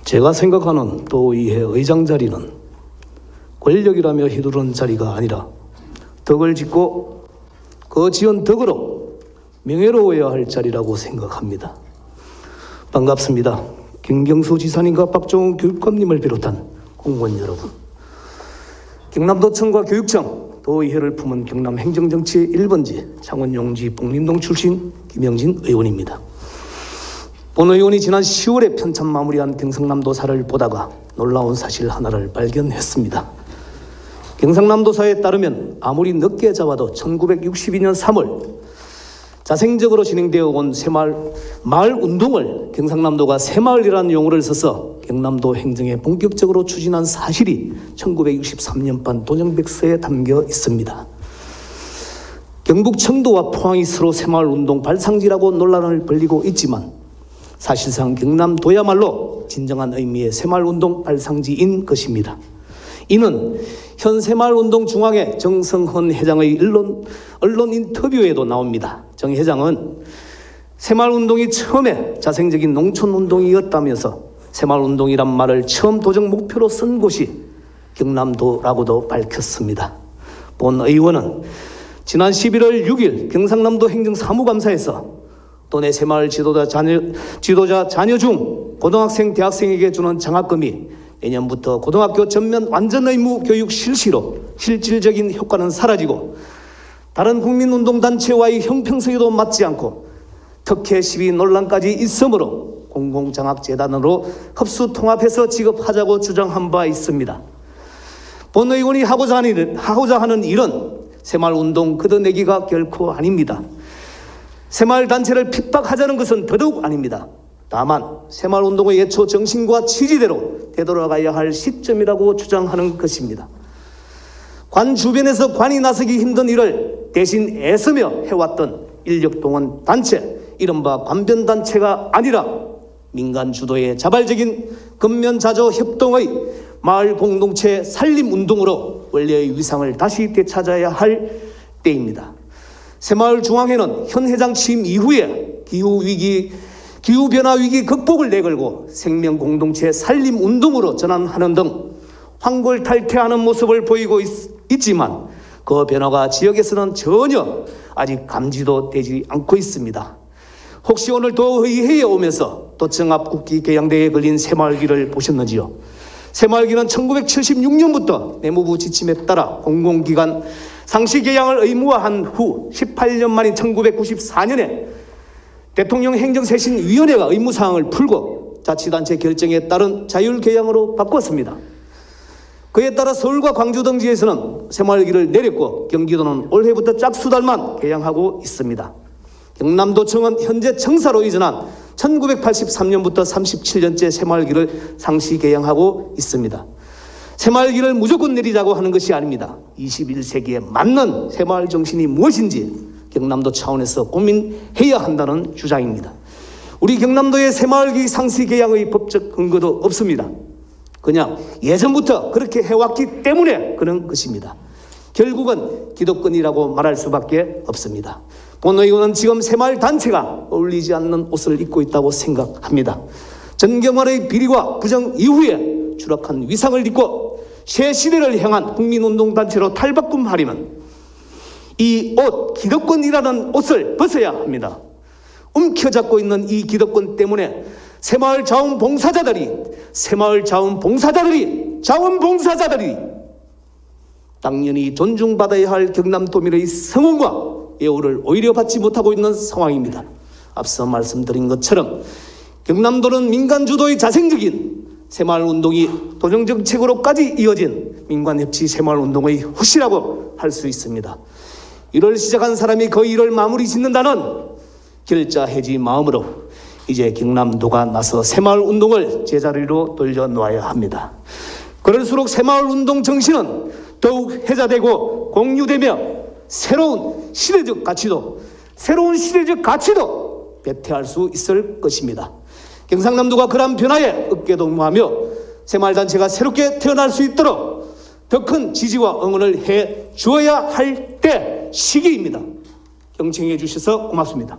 제가 생각하는 도의회 의장 자리는 권력이라며 휘두르는 자리가 아니라 덕을 짓고 그 지은 덕으로 명예로워야 할 자리라고 생각합니다. 반갑습니다. 김경수 지사님과 박종훈 교육감님을 비롯한 공무원 여러분, 경남도청과 교육청, 도의회를 품은 경남 행정정치의 1번지 창원용지 복림동 출신 김영진 의원입니다. 본 의원이 지난 10월에 편찬 마무리한 경상남도사를 보다가 놀라운 사실 하나를 발견했습니다. 경상남도사에 따르면 아무리 늦게 잡아도 1962년 3월 자생적으로 진행되어 온 마을 운동을 경상남도가 새마을이라는 용어를 써서 경남도 행정에 본격적으로 추진한 사실이 1963년판 도정백서에 담겨 있습니다. 경북 청도와 포항이 서로 새마을 운동 발상지라고 논란을 벌이고 있지만 사실상 경남도야말로 진정한 의미의 새마을운동 발상지인 것입니다. 이는 현 새마을운동 중앙회 정성헌 회장의 언론 인터뷰에도 나옵니다. 정 회장은 새마을운동이 처음에 자생적인 농촌운동이었다면서 새마을운동이란 말을 처음 도정 목표로 쓴 곳이 경남도라고도 밝혔습니다. 본 의원은 지난 11월 6일 경상남도 행정사무감사에서 도내 새마을 지도자 자녀 중 고등학생, 대학생에게 주는 장학금이 내년부터 고등학교 전면 완전 의무 교육 실시로 실질적인 효과는 사라지고 다른 국민운동단체와의 형평성에도 맞지 않고 특혜 시비 논란까지 있으므로 공공장학재단으로 흡수 통합해서 지급하자고 주장한 바 있습니다. 본 의원이 하고자 하는 일은 새마을운동 걷어내기가 결코 아닙니다. 새마을단체를 핍박하자는 것은 더더욱 아닙니다. 다만 새마을운동의 예초 정신과 취지대로 되돌아가야 할 시점이라고 주장하는 것입니다. 관 주변에서 관이 나서기 힘든 일을 대신 애쓰며 해왔던 인력동원 단체, 이른바 관변단체가 아니라 민간 주도의 자발적인 근면자조 협동의 마을 공동체 살림운동으로 원래의 위상을 다시 되찾아야 할 때입니다. 새마을중앙회는 현 회장 취임 이후에 기후변화 위기 극복을 내걸고 생명공동체 살림운동으로 전환하는 등 황골탈퇴하는 모습을 보이고 있지만 그 변화가 지역에서는 전혀 아직 감지도 되지 않고 있습니다. 혹시 오늘 도의회에 오면서 도청 앞 국기 개양대에 걸린 새마을길을 보셨는지요? 새마을길은 1976년부터 내무부 지침에 따라 공공기관 상시 개양을 의무화한 후 18년 만인 1994년에 대통령 행정쇄신위원회가 의무사항을 풀고 자치단체 결정에 따른 자율개양으로 바꿨습니다. 그에 따라 서울과 광주 등지에서는 새마을길을 내렸고 경기도는 올해부터 짝수달만 개양하고 있습니다. 경남도청은 현재 청사로 이전한 1983년부터 37년째 새마을길을 상시 개양하고 있습니다. 새마을길을 무조건 내리자고 하는 것이 아닙니다. 21세기에 맞는 새마을 정신이 무엇인지 경남도 차원에서 고민해야 한다는 주장입니다. 우리 경남도의 새마을길 상시 개양의 법적 근거도 없습니다. 그냥 예전부터 그렇게 해왔기 때문에 그런 것입니다. 결국은 기득권이라고 말할 수밖에 없습니다. 본 의원은 지금 새마을 단체가 어울리지 않는 옷을 입고 있다고 생각합니다. 전경환의 비리와 부정 이후에 추락한 위상을 딛고 새 시대를 향한 국민운동단체로 탈바꿈하려면 이 옷, 기득권이라는 옷을 벗어야 합니다. 움켜잡고 있는 이 기득권 때문에 새마을 자원봉사자들이 당연히 존중받아야 할 경남도민의 성원과 예우를 오히려 받지 못하고 있는 상황입니다. 앞서 말씀드린 것처럼 경남도는 민간 주도의 자생적인 새마을운동이 도정정책으로까지 이어진 민관협치 새마을운동의 후시라고 할 수 있습니다. 이를 시작한 사람이 그 일을 마무리 짓는다는 결자해지 마음으로 이제 경남도가 나서 새마을운동을 제자리로 돌려놓아야 합니다. 그럴수록 새마을운동 정신은 더욱 회자되고 공유되며 새로운 시대적 가치도 배태할 수 있을 것입니다. 경상남도가 그러한 변화에 어깨동무하며 새마을단체가 새롭게 태어날 수 있도록 더 큰 지지와 응원을 해 주어야 할 때 시기입니다. 경청해 주셔서 고맙습니다.